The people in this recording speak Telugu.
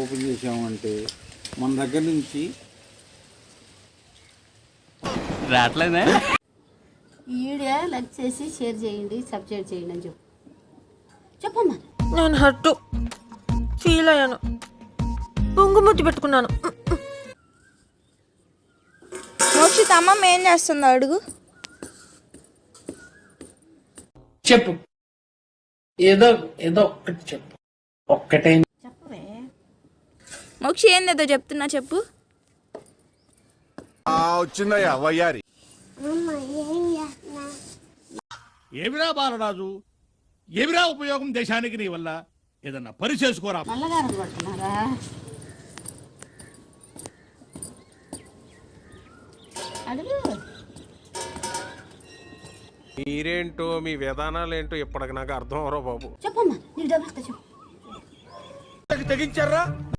ఓపెన్ చేసామంటే మన దగ్గర నుంచి రావట్లేదే. ఈ వీడియో లైక్ చేసి షేర్ చేయండి, సబ్స్క్రైబ్ చేయండి అని చెప్పమ్మా. నేను హర్టు ఫీల్ అయ్యాను, పొంగుముద్దు పెట్టుకున్నాను. మోక్షిత అమ్మమ్మ ఏం చేస్తుందో అడుగు. చెప్పు, ఏదో ఏదో ఒక్కటి చెప్పు. ఒక్కటే చెప్పవే. మోక్షి ఏందేదో చెప్తున్నా చెప్పు. వచ్చిందయ్యా వయ్యారి. ఏమిరా బాలరాజు, ఏమిరా ఉపయోగం దేశానికి నీ వల్ల? ఏదన్నా పని చేసుకోరా. నల్లగారం పడుతున్నారా? అడుగు. మీరేంటో మీ విధానాలు ఏంటో ఇప్పటికి నాకు అర్థం అవరో బాబు. చెప్పమ్మా, నీకు డబ్బులు ఇస్తా చెప్పు. తెగించారా?